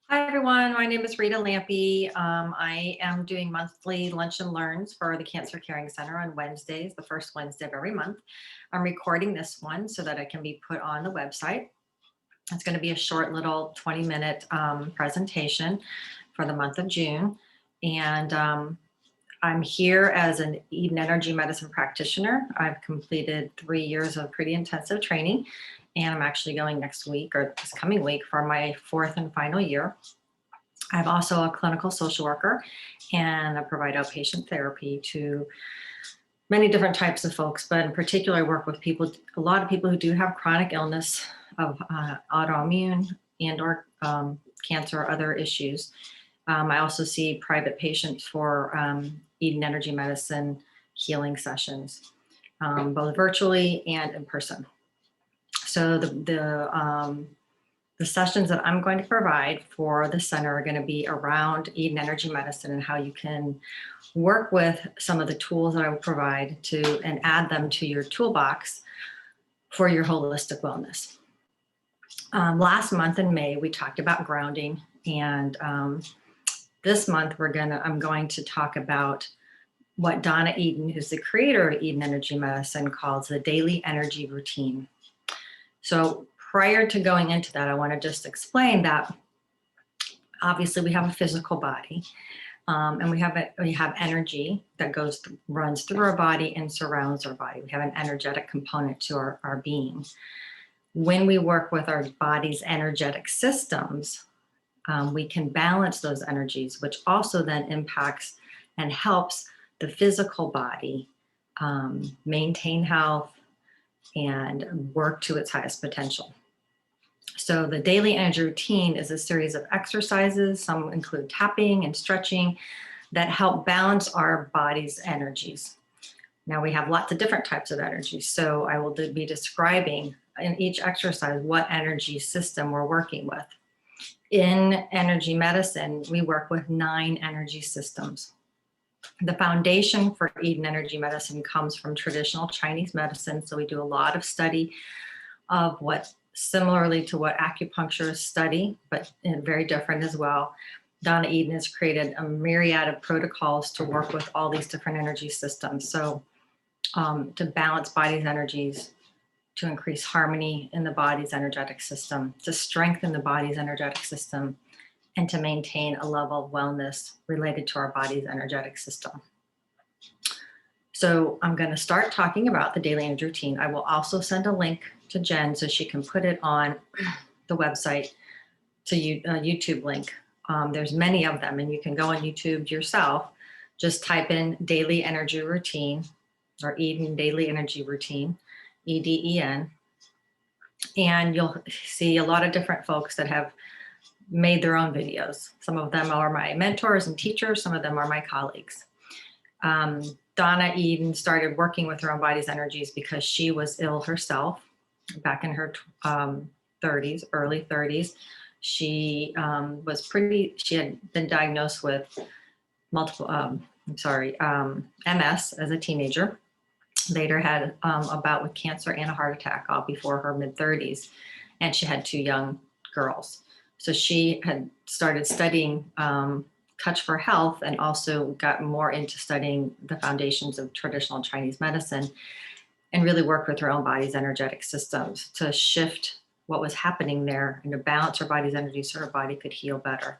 Hi, everyone. My name is Rita Lampe. I am doing monthly lunch and learns for the Cancer Caring Center on Wednesdays, the first Wednesday of every month. I'm recording this one so that it can be put on the website. It's going to be a short little 20-minute presentation for the month of June. And I'm here as an Eden Energy Medicine practitioner. I've completed 3 years of pretty intensive training, and I'm actually going next week or this coming week for my 4th and final year. I'm also a clinical social worker, and I provide outpatient therapy to many different types of folks, but in particular, I work with people, a lot of people who do have chronic illness of autoimmune and or cancer or other issues. I also see private patients for Eden Energy Medicine healing sessions, both virtually and in person. So the sessions that I'm going to provide for the center are going to be around Eden Energy Medicine and how you can work with some of the tools that I will provide to and add them to your toolbox for your holistic wellness. Last month in May, we talked about grounding, and this month I'm going to talk about what Donna Eden, who's the creator of Eden Energy Medicine, calls the daily energy routine. So prior to going into that, I want to just explain that obviously we have a physical body, and we have energy that runs through our body and surrounds our body. We have an energetic component to our being. When we work with our body's energetic systems, we can balance those energies, which also then impacts and helps the physical body maintain health and work to its highest potential. So the daily energy routine is a series of exercises. Some include tapping and stretching that help balance our body's energies. Now we have lots of different types of energies. So I will be describing in each exercise what energy system we're working with. In energy medicine, we work with 9 energy systems. The foundation for Eden Energy Medicine comes from traditional Chinese medicine. So we do a lot of study of what, similarly to what acupuncturists study, but very different as well. Donna Eden has created a myriad of protocols to work with all these different energy systems. So to balance body's energies, to increase harmony in the body's energetic system, to strengthen the body's energetic system, and to maintain a level of wellness related to our body's energetic system. So I'm going to start talking about the daily energy routine. I will also send a link to Jen so she can put it on the website to YouTube link. There's many of them, and you can go on YouTube yourself. Just type in daily energy routine or Eden daily energy routine, EDEN, and you'll see a lot of different folks that have made their own videos. Some of them are my mentors and teachers. Some of them are my colleagues. Donna Eden started working with her own body's energies because she was ill herself back in her 30s, early 30s. She had been diagnosed with MS as a teenager. Later had a bout with cancer and a heart attack all before her mid-30s, and she had 2 young girls. So she had started studying Touch for Health and also got more into studying the foundations of traditional Chinese medicine and really worked with her own body's energetic systems to shift what was happening there and to balance her body's energy so her body could heal better.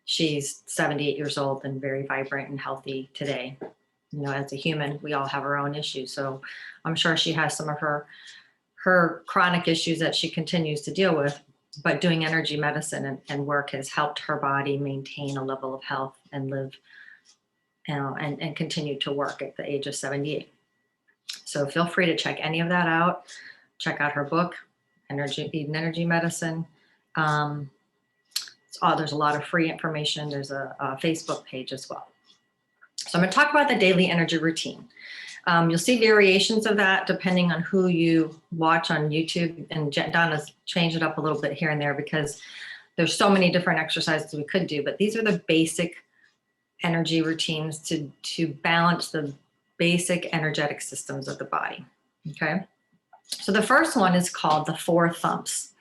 She's 78 years old and very vibrant and healthy today. You know, as a human, we all have our own issues. So I'm sure she has some of her chronic issues that she continues to deal with, but doing energy medicine and work has helped her body maintain a level of health and live, and continue to work at the age of 78. So feel free to check any of that out. Check out her book, Eden Energy Medicine. There's a lot of free information. There's a Facebook page as well. So I'm going to talk about the daily energy routine. You'll see variations of that depending on who you watch on YouTube, and Donna's changed it up a little bit here and there because there's so many different exercises we could do, but these are the basic energy routines to balance the basic energetic systems of the body, okay? So the first one is called the 4 thumps.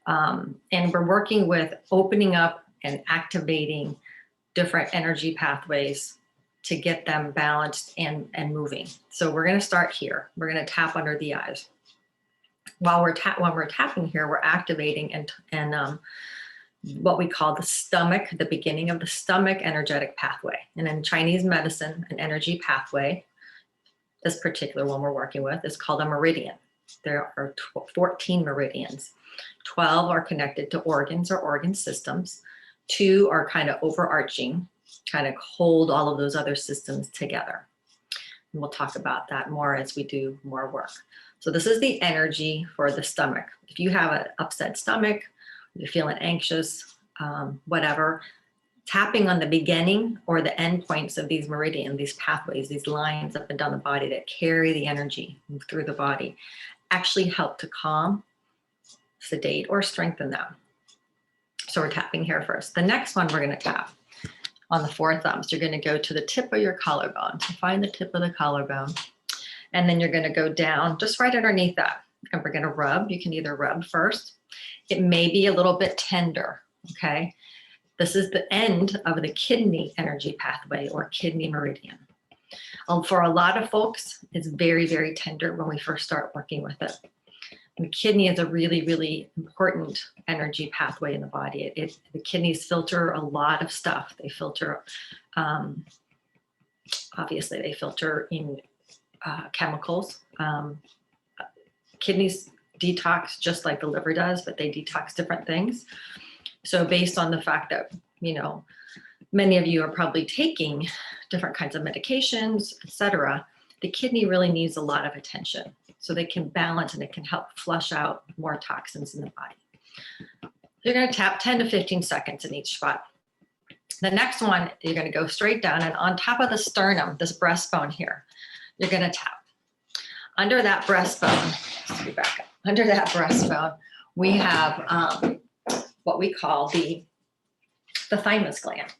And we're working with opening up and activating different energy pathways to get them balanced and moving. So we're going to start here. We're going to tap under the eyes. When we're tapping here, we're activating and what we call the stomach, the beginning of the stomach energetic pathway. And in Chinese medicine, an energy pathway, this particular one we're working with, is called a meridian. There are 14 meridians. 12 are connected to organs or organ systems. 2 are kind of overarching, kind of hold all of those other systems together. And we'll talk about that more as we do more work. So this is the energy for the stomach. If you have an upset stomach, you're feeling anxious, whatever, tapping on the beginning or the end points of these meridians, these pathways, these lines up and down the body that carry the energy through the body, actually help to calm, sedate, or strengthen them. So we're tapping here first. The next one we're going to tap on the 4 thumbs. You're going to go to the tip of your collarbone. So find the tip of the collarbone. And then you're going to go down just right underneath that. And we're going to rub. You can either rub first. It may be a little bit tender, okay? This is the end of the kidney energy pathway or kidney meridian. For a lot of folks, it's very, very tender when we first start working with it. And the kidney is a really, really important energy pathway in the body. The kidneys filter a lot of stuff. They filter, obviously, they filter in chemicals. Kidneys detox just like the liver does, but they detox different things. So based on the fact that, you know, many of you are probably taking different kinds of medications, etc., the kidney really needs a lot of attention so they can balance and it can help flush out more toxins in the body. You're going to tap 10 to 15 seconds in each spot. The next one, you're going to go straight down, and on top of the sternum, this breastbone here, you're going to tap. Under that breastbone, let's go back up. Under that breastbone, we have what we call the thymus gland.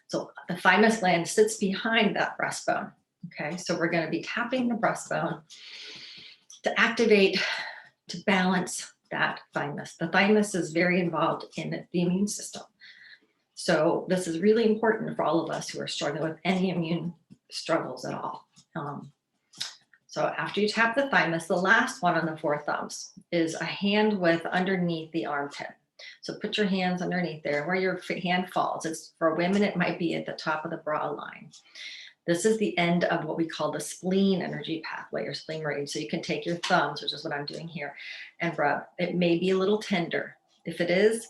So the thymus gland sits behind that breastbone. Okay, so we're going to be tapping the breastbone to activate, to balance that thymus. The thymus is very involved in the immune system. So this is really important for all of us who are struggling with any immune struggles at all. So after you tap the thymus, the last one on the 4 thumbs is a hand width underneath the armpit. So put your hands underneath there where your hand falls. It's for women, it might be at the top of the bra line. This is the end of what we call the spleen energy pathway or spleen meridian. So you can take your thumbs, which is what I'm doing here, and rub. It may be a little tender. If it is,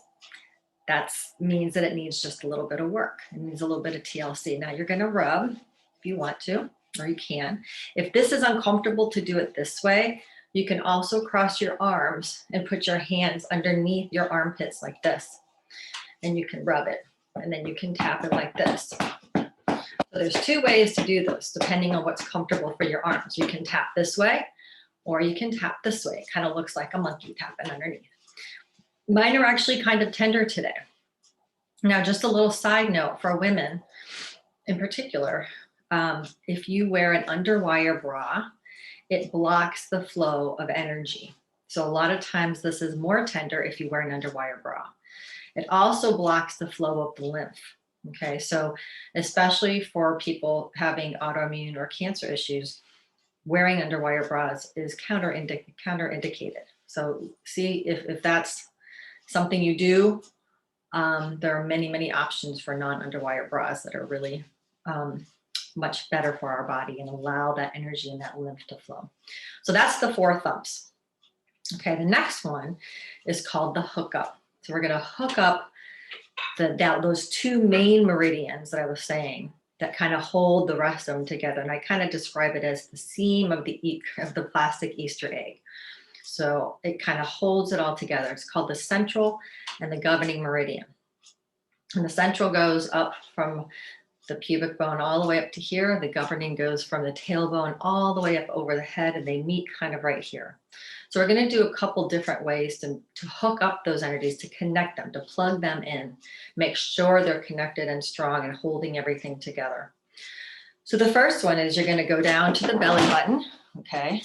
that means that it needs just a little bit of work. It needs a little bit of TLC. Now you're going to rub if you want to, or you can. If this is uncomfortable to do it this way, you can also cross your arms and put your hands underneath your armpits like this. And you can rub it. And then you can tap it like this. So there's 2 ways to do this, depending on what's comfortable for your arms. You can tap this way, or you can tap this way. It kind of looks like a monkey tapping underneath. Mine are actually kind of tender today. Now, just a little side note for women in particular, if you wear an underwire bra, it blocks the flow of energy. So a lot of times this is more tender if you wear an underwire bra. It also blocks the flow of the lymph. Okay, so especially for people having autoimmune or cancer issues, wearing underwire bras is counterindicated. So see if that's something you do. There are many, many options for non-underwire bras that are really much better for our body and allow that energy and that lymph to flow. So that's the 4 thumbs. Okay, the next one is called the hookup. So we're going to hook up those 2 main meridians that I was saying that kind of hold the rest of them together. And I kind of describe it as the seam of the plastic Easter egg. So it kind of holds it all together. It's called the central and the governing meridian. And the central goes up from the pubic bone all the way up to here. The governing goes from the tailbone all the way up over the head, and they meet kind of right here. So we're going to do a couple different ways to hook up those energies, to connect them, to plug them in, make sure they're connected and strong and holding everything together. So the first one is you're going to go down to the belly button, okay?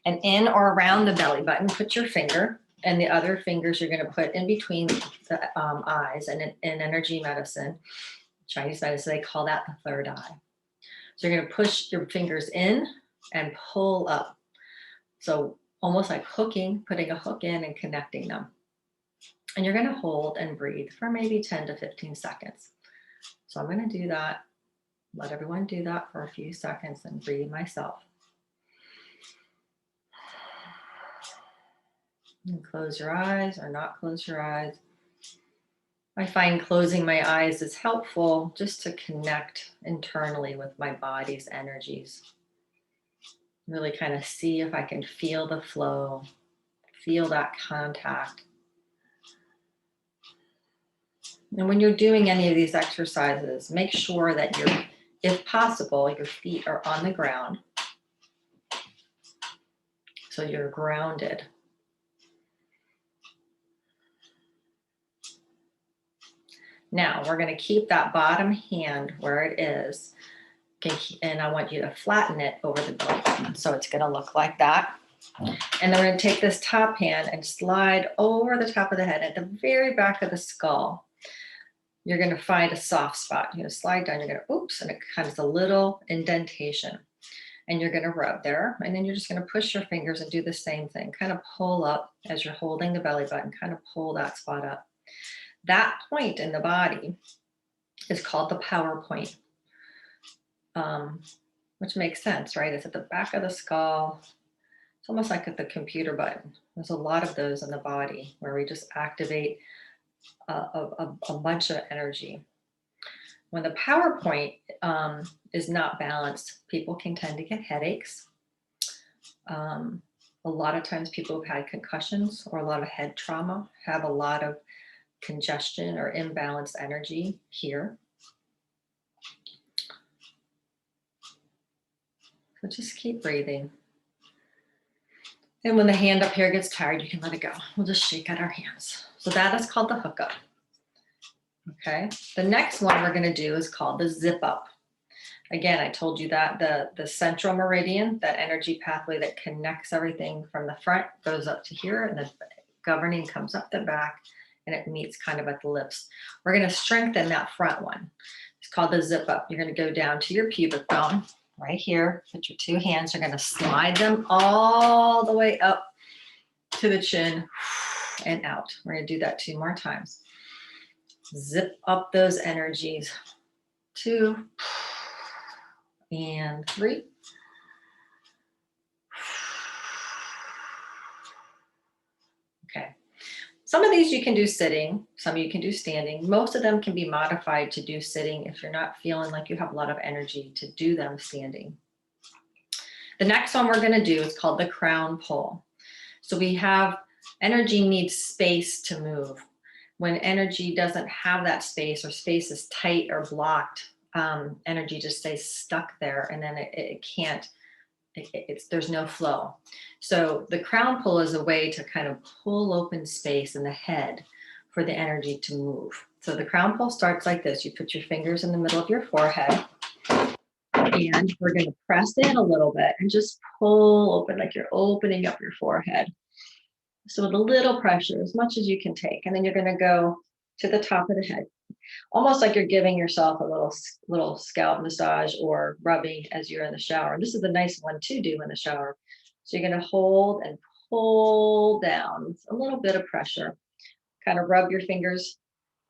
And in or around the belly button, put your finger. And the other fingers you're going to put in between the eyes. And in energy medicine, Chinese medicine, they call that the third eye. So you're going to push your fingers in and pull up. So almost like hooking, putting a hook in and connecting them. And you're going to hold and breathe for maybe 10 to 15 seconds. So I'm going to do that. Let everyone do that for a few seconds and breathe myself. And close your eyes or not close your eyes. I find closing my eyes is helpful just to connect internally with my body's energies. Really kind of see if I can feel the flow, feel that contact. And when you're doing any of these exercises, make sure that if possible, your feet are on the ground. So you're grounded. Now we're going to keep that bottom hand where it is. Okay, and I want you to flatten it over the belly button. So it's going to look like that. And then we're going to take this top hand and slide over the top of the head at the very back of the skull. You're going to find a soft spot. You're going to slide down. You're going to, oops, and it comes a little indentation. And you're going to rub there. And then you're just going to push your fingers and do the same thing. Kind of pull up as you're holding the belly button. Kind of pull that spot up. That point in the body is called the power point, which makes sense, right? It's at the back of the skull. It's almost like at the computer button. There's a lot of those in the body where we just activate a bunch of energy. When the power point is not balanced, people can tend to get headaches. A lot of times people who've had concussions or a lot of head trauma have a lot of congestion or imbalanced energy here. So just keep breathing. And when the hand up here gets tired, you can let it go. We'll just shake out our hands. So that is called the hookup. Okay. The next one we're going to do is called the zip up. Again, I told you that the central meridian, that energy pathway that connects everything from the front goes up to here, and the governing comes up the back, and it meets kind of at the lips. We're going to strengthen that front one. It's called the zip up. You're going to go down to your pubic bone right here. Put your two hands. You're going to slide them all the way up to the chin and out. We're going to do that 2 more times. Zip up those energies. 2 and 3. Okay. Some of these you can do sitting, some you can do standing. Most of them can be modified to do sitting if you're not feeling like you have a lot of energy to do them standing. The next one we're going to do is called the crown pull. So we have energy needs space to move. When energy doesn't have that space, or space is tight or blocked, energy just stays stuck there, and then it can't. There's no flow. So the crown pull is a way to kind of pull open space in the head for the energy to move. So the crown pull starts like this. You put your fingers in the middle of your forehead, and we're going to press in a little bit and just pull open, like you're opening up your forehead. So with a little pressure, as much as you can take. And then you're going to go to the top of the head, almost like you're giving yourself a little scalp massage or rubbing as you're in the shower. And this is a nice one to do in the shower. So you're going to hold and pull down with a little bit of pressure. Kind of rub your fingers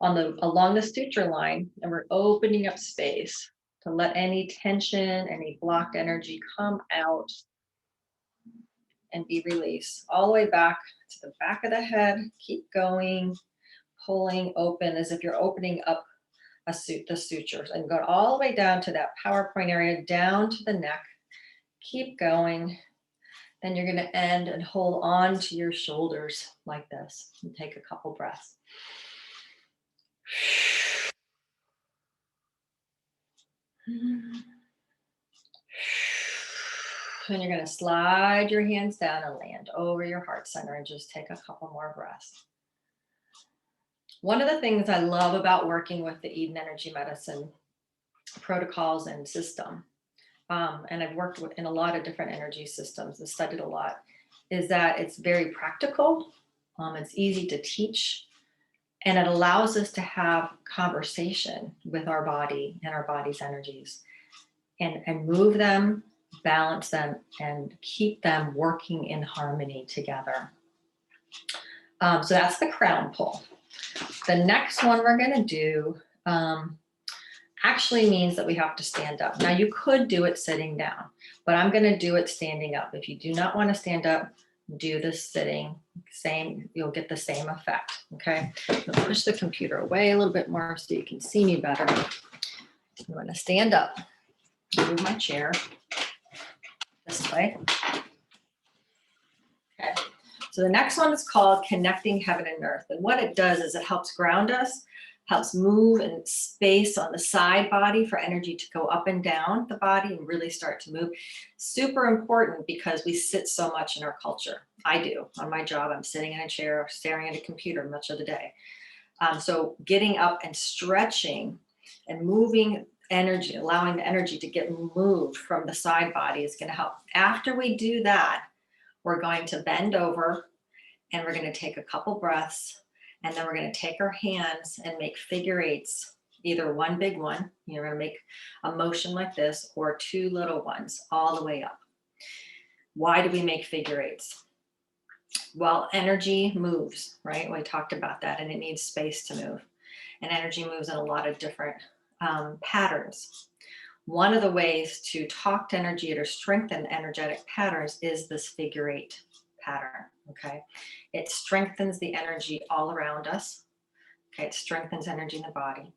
along the suture line, and we're opening up space to let any tension, any blocked energy come out and be released all the way back to the back of the head. Keep going, pulling open as if you're opening up the sutures, and go all the way down to that power point area, down to the neck. Keep going. Then you're going to end and hold on to your shoulders like this, and take a couple breaths. And you're going to slide your hands down and land over your heart center, and just take a couple more breaths. One of the things I love about working with the Eden Energy Medicine protocols and system, and I've worked in a lot of different energy systems and studied a lot, is that it's very practical. It's easy to teach, and it allows us to have conversation with our body and our body's energies, and move them, balance them, and keep them working in harmony together. So that's the crown pull. The next one we're going to do actually means that we have to stand up. Now, you could do it sitting down, but I'm going to do it standing up. If you do not want to stand up, do this sitting. Same, you'll get the same effect. Okay, I'll push the computer away a little bit more so you can see me better. I'm going to stand up, move my chair this way. Okay, so the next one is called Connecting Heaven and Earth. And what it does is it helps ground us, helps move in space on the side body for energy to go up and down the body and really start to move. Super important because we sit so much in our culture. I do. On my job, I'm sitting in a chair, staring at a computer much of the day. So getting up and stretching and moving energy, allowing the energy to get moved from the side body is going to help. After we do that, we're going to bend over and we're going to take a couple breaths, and then we're going to take our hands and make figure eights, either one big one, you're going to make a motion like this, or two little ones all the way up. Why do we make figure eights? Well, energy moves, right? We talked about that, and it needs space to move. And energy moves in a lot of different patterns. One of the ways to talk to energy or strengthen energetic patterns is this figure eight pattern, okay? It strengthens the energy all around us, okay? It strengthens energy in the body.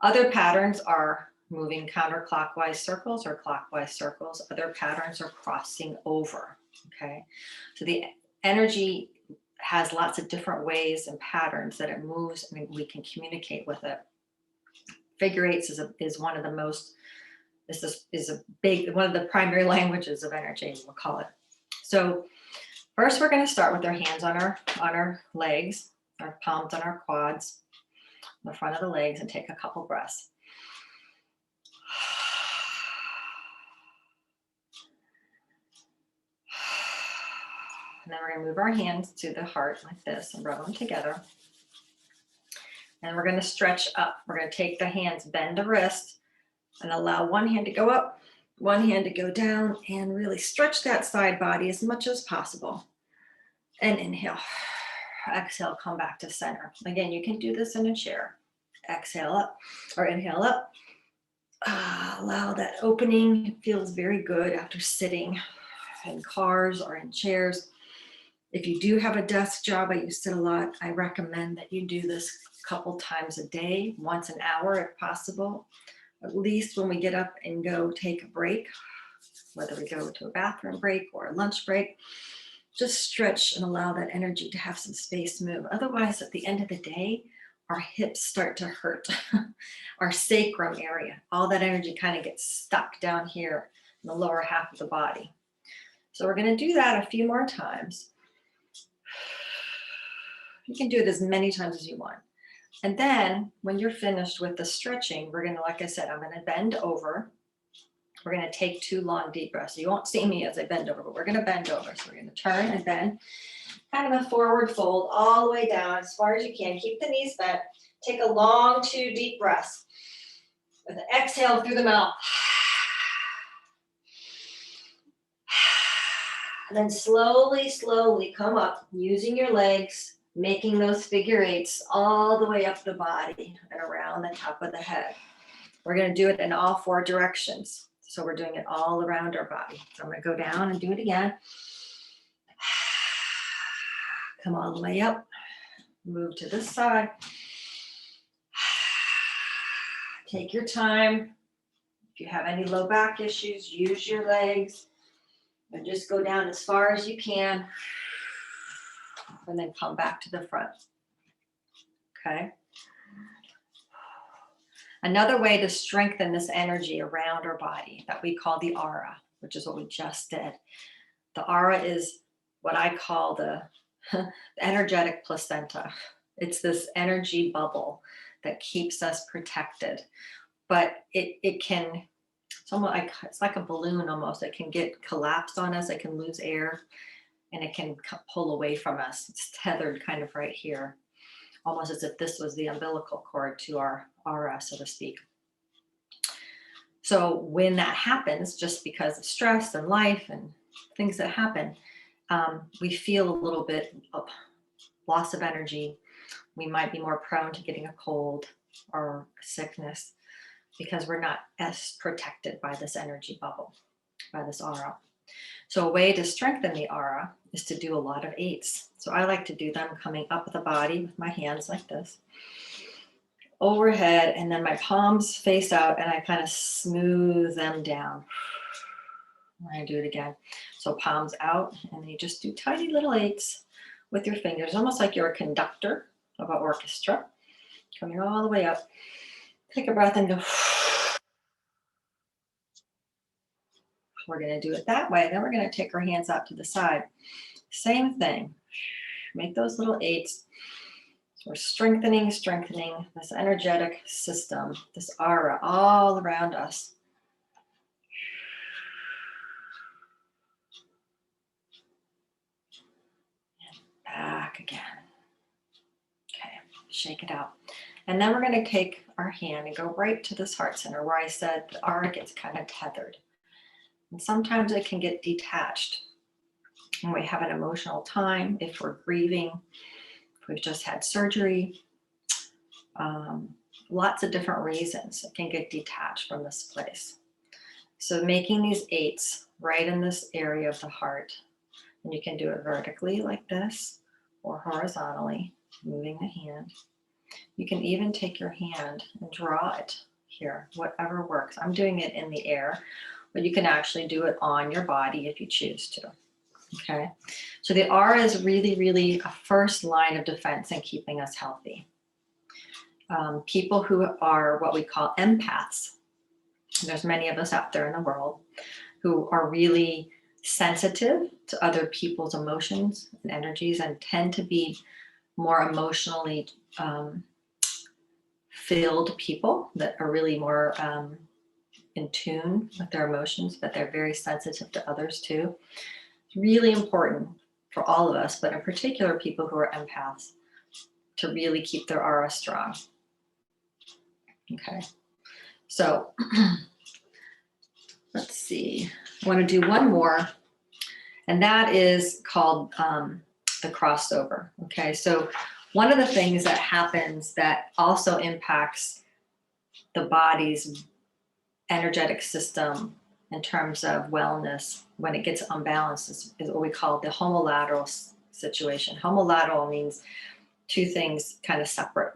Other patterns are moving counterclockwise circles or clockwise circles. Other patterns are crossing over, okay? So the energy has lots of different ways and patterns that it moves, and we can communicate with it. Figure eights is one of the most, is a big, one of the primary languages of energy, we'll call it. So first, we're going to start with our hands on our legs, our palms on our quads, the front of the legs, and take a couple breaths. And then we're going to move our hands to the heart like this and rub them together. And we're going to stretch up. We're going to take the hands, bend the wrist, and allow one hand to go up, one hand to go down, and really stretch that side body as much as possible. And inhale. Exhale, come back to center. Again, you can do this in a chair. Exhale up or inhale up. Allow that opening. It feels very good after sitting in cars or in chairs. If you do have a desk job, I used to sit a lot. I recommend that you do this a couple times a day, once an hour if possible. At least when we get up and go take a break, whether we go to a bathroom break or a lunch break, just stretch and allow that energy to have some space move. Otherwise, at the end of the day, our hips start to hurt. Our sacrum area, all that energy kind of gets stuck down here in the lower half of the body. So we're going to do that a few more times. You can do it as many times as you want. And then when you're finished with the stretching, we're going to, like I said, I'm going to bend over. We're going to take 2 long deep breaths. You won't see me as I bend over, but we're going to bend over. So we're going to turn and bend, kind of a forward fold all the way down as far as you can. Keep the knees bent. Take a long 2 deep breaths. With an exhale through the mouth. And then slowly, slowly come up using your legs, making those figure eights all the way up the body and around the top of the head. We're going to do it in all 4 directions. So we're doing it all around our body. So I'm going to go down and do it again. Come all the way up. Move to this side. Take your time. If you have any low back issues, use your legs. And just go down as far as you can. And then come back to the front. Okay. Another way to strengthen this energy around our body that we call the aura, which is what we just did. The aura is what I call the energetic placenta. It's this energy bubble that keeps us protected. But it can, it's like a balloon almost. It can get collapsed on us. It can lose air. and it can pull away from us. It's tethered kind of right here, almost as if this was the umbilical cord to our aura, so to speak. So when that happens, just because of stress and life and things that happen, we feel a little bit of loss of energy. We might be more prone to getting a cold or sickness because we're not as protected by this energy bubble, by this aura. So a way to strengthen the aura is to do a lot of 8s. So I like to do them coming up the body with my hands like this, overhead, and then my palms face out, and I kind of smooth them down. I do it again. So palms out, and then you just do tiny little 8s with your fingers, almost like you're a conductor of an orchestra, coming all the way up. Take a breath and go. We're going to do it that way. Then we're going to take our hands out to the side. Same thing. Make those little 8s. We're strengthening this energetic system, this aura all around us. And back again. Okay, shake it out. And then we're going to take our hand and go right to this heart center where I said the aura gets kind of tethered. And sometimes it can get detached. When we have an emotional time, if we're grieving, if we've just had surgery, lots of different reasons it can get detached from this place. So making these 8s right in this area of the heart, and you can do it vertically like this or horizontally, moving the hand. You can even take your hand and draw it here, whatever works. I'm doing it in the air, but you can actually do it on your body if you choose to. Okay, so the aura is really, really a first line of defense in keeping us healthy. People who are what we call empaths, and there's many of us out there in the world who are really sensitive to other people's emotions and energies and tend to be more emotionally filled people that are really more in tune with their emotions, but they're very sensitive to others too. It's really important for all of us, but in particular people who are empaths, to really keep their aura strong. Okay, so let's see. I want to do one more, and that is called the crossover. Okay, so one of the things that happens that also impacts the body's energetic system in terms of wellness when it gets unbalanced is what we call the homolateral situation. Homolateral means two things kind of separate.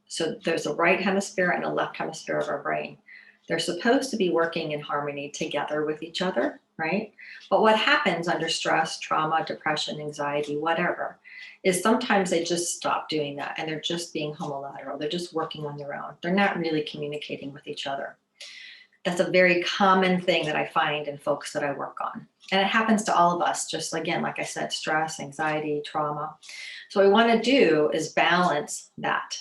So there's a right hemisphere and a left hemisphere of our brain. They're supposed to be working in harmony together with each other, right? But what happens under stress, trauma, depression, anxiety, whatever, is sometimes they just stop doing that and they're just being homolateral. They're just working on their own. They're not really communicating with each other. That's a very common thing that I find in folks that I work on. And it happens to all of us, just again, like I said, stress, anxiety, trauma. So what we want to do is balance that.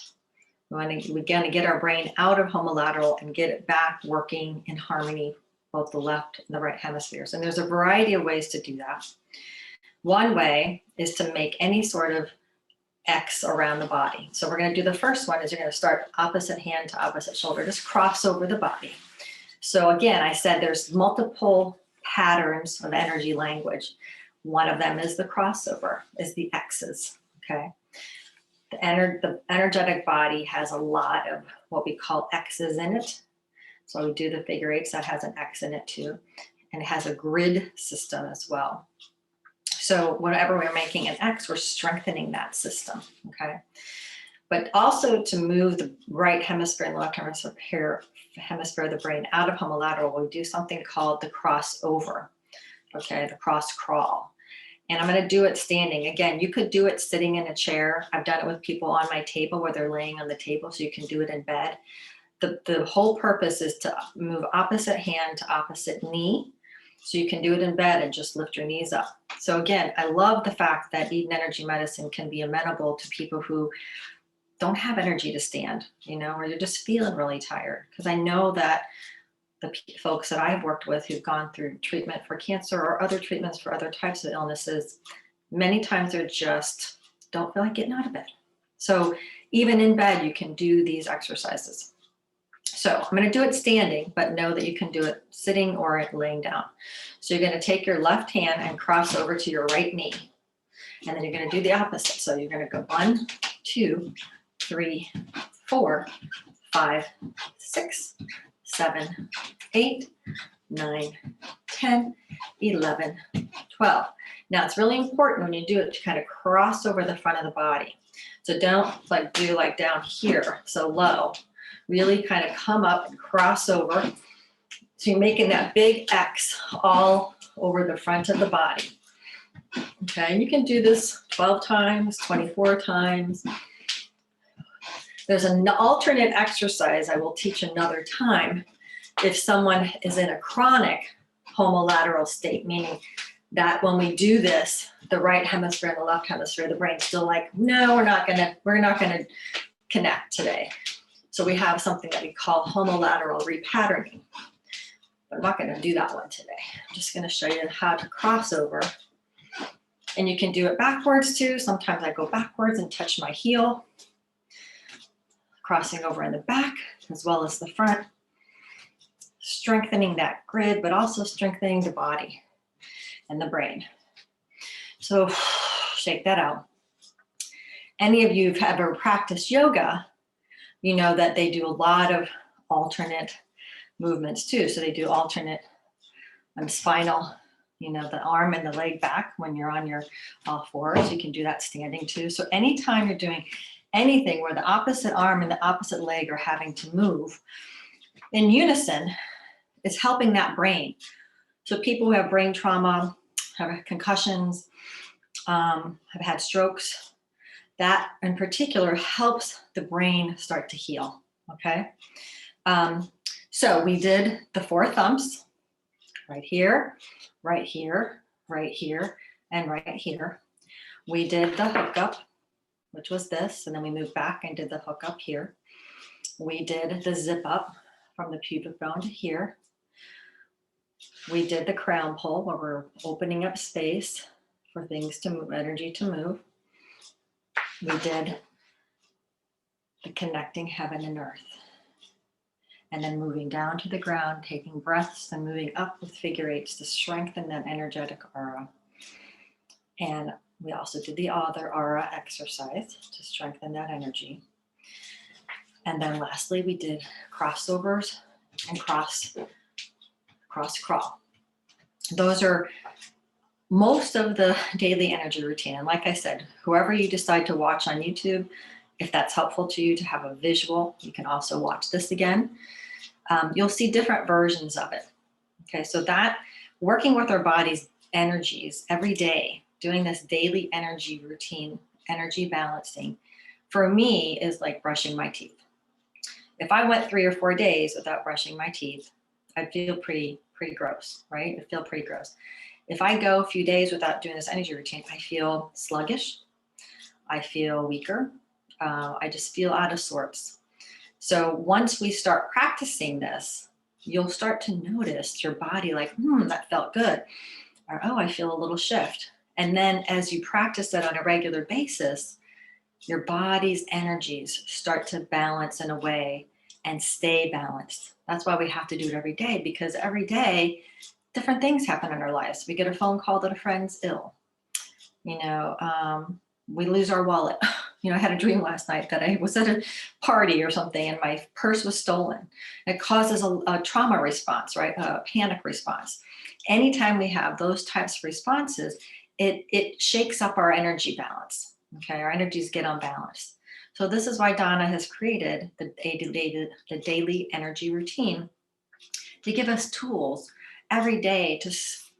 We're going to get our brain out of homolateral and get it back working in harmony, both the left and the right hemispheres. And there's a variety of ways to do that. One way is to make any sort of X around the body. So we're going to do the first one is you're going to start opposite hand to opposite shoulder, just cross over the body. So again, I said there's multiple patterns of energy language. One of them is the crossover, is the X's, okay? The energetic body has a lot of what we call X's in it. So we do the figure eights, that has an X in it too. And it has a grid system as well. So whenever we're making an X, we're strengthening that system, okay? But also to move the right hemisphere and left hemisphere of the brain out of homolateral, we do something called the crossover, okay, the cross crawl. And I'm going to do it standing. Again, you could do it sitting in a chair. I've done it with people on my table where they're laying on the table, so you can do it in bed. The whole purpose is to move opposite hand to opposite knee, so you can do it in bed and just lift your knees up. So again, I love the fact that Eden Energy Medicine can be amenable to people who don't have energy to stand, you know, or you're just feeling really tired. Because I know that folks that I've worked with who've gone through treatment for cancer or other treatments for other types of illnesses, many times they're just don't feel like getting out of bed. So even in bed, you can do these exercises. So I'm going to do it standing, but know that you can do it sitting or laying down. So you're going to take your left hand and cross over to your right knee. And then you're going to do the opposite. So you're going to go 1, 2, 3, 4, 5, 6, 7, 8, 9, 10, 11, 12. Now it's really important when you do it to kind of cross over the front of the body. So don't do down here, so low. Really kind of come up and cross over. So you're making that big X all over the front of the body. Okay, and you can do this 12 times, 24 times. There's an alternate exercise I will teach another time if someone is in a chronic homolateral state, meaning that when we do this, the right hemisphere and the left hemisphere, the brain's still like, no, we're not gonna connect today. So we have something that we call homolateral repatterning. But I'm not gonna do that one today. I'm just gonna show you how to cross over. And you can do it backwards too. Sometimes I go backwards and touch my heel, crossing over in the back as well as the front, strengthening that grid, but also strengthening the body and the brain. So shake that out. Any of you who've ever practiced yoga, you know that they do a lot of alternate movements too. So they do alternate spinal, the arm and the leg back when you're on your all fours. You can do that standing too. So anytime you're doing anything where the opposite arm and the opposite leg are having to move in unison, it's helping that brain. So people who have brain trauma, have concussions, have had strokes, that in particular helps the brain start to heal, okay? So we did the 4 thumps, right here, right here, right here, and right here. We did the hookup, which was this, and then we moved back and did the hookup here. We did the zip up from the pubic bone to here. We did the crown pull where we're opening up space for things to move, energy to move. We did the connecting heaven and earth. And then moving down to the ground, taking breaths and moving up with figure eights to strengthen that energetic aura. And we also did the other aura exercise to strengthen that energy. And then lastly, we did crossovers and cross crawl. Those are most of the daily energy routine. And like I said, whoever you decide to watch on YouTube, if that's helpful to you to have a visual, you can also watch this again. You'll see different versions of it. Okay, so that working with our body's energies every day, doing this daily energy routine, energy balancing, for me is like brushing my teeth. If I went 3 or 4 days without brushing my teeth, I'd feel pretty gross, right? I'd feel pretty gross. If I go a few days without doing this energy routine, I feel sluggish. I feel weaker. I just feel out of sorts. So once we start practicing this, you'll start to notice your body like, that felt good. Or, oh, I feel a little shift. And then as you practice that on a regular basis, your body's energies start to balance in a way and stay balanced. That's why we have to do it every day, because every day, different things happen in our lives. We get a phone call that a friend's ill. We lose our wallet. I had a dream last night that I was at a party or something and my purse was stolen. It causes a trauma response, right? A panic response. Anytime we have those types of responses, it shakes up our energy balance. Okay, our energies get unbalanced. So this is why Donna has created the daily energy routine to give us tools every day to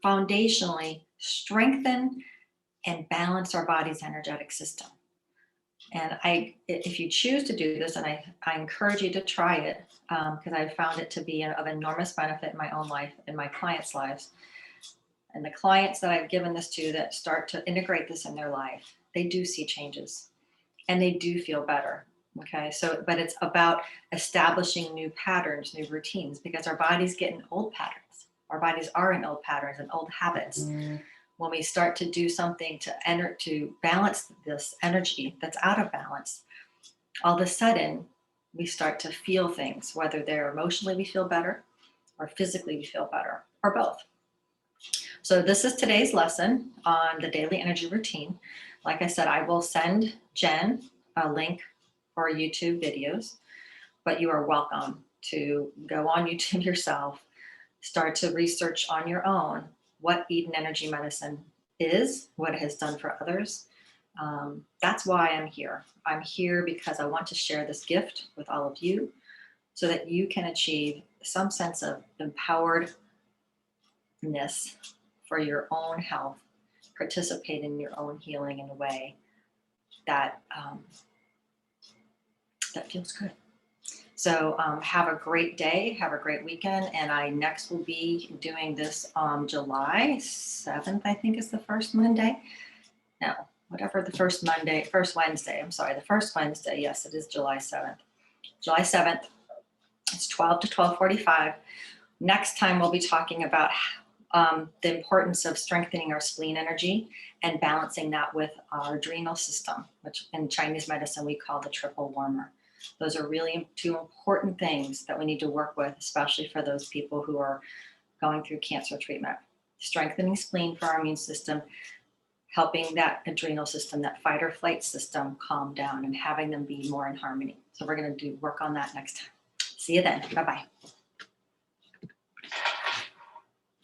foundationally strengthen and balance our body's energetic system. And if you choose to do this, and I encourage you to try it, because I've found it to be of enormous benefit in my own life, in my clients' lives. And the clients that I've given this to that start to integrate this in their life, they do see changes and they do feel better. Okay, so, but it's about establishing new patterns, new routines, because our bodies get in old patterns. Our bodies are in old patterns and old habits. When we start to do something to enter, to balance this energy that's out of balance, all of a sudden we start to feel things, whether they're emotionally we feel better or physically we feel better, or both. So this is today's lesson on the daily energy routine. Like I said, I will send Jen a link for YouTube videos, but you are welcome to go on YouTube yourself, start to research on your own what Eden Energy Medicine is, what it has done for others. That's why I'm here. I'm here because I want to share this gift with all of you so that you can achieve some sense of empoweredness for your own health, participate in your own healing in a way that that feels good. So have a great day, have a great weekend, and I next will be doing this on July 7th, I think is the first Monday. No, whatever the first Wednesday, I'm sorry, the first Wednesday, yes, it is July 7th. July 7th, it's 12 to 12:45. Next time we'll be talking about the importance of strengthening our spleen energy and balancing that with our adrenal system, which in Chinese medicine we call the triple warmer. Those are really two important things that we need to work with, especially for those people who are going through cancer treatment. Strengthening spleen for our immune system, helping that adrenal system, that fight or flight system, calm down and having them be more in harmony. So we're going to work on that next time. See you then. Bye-bye.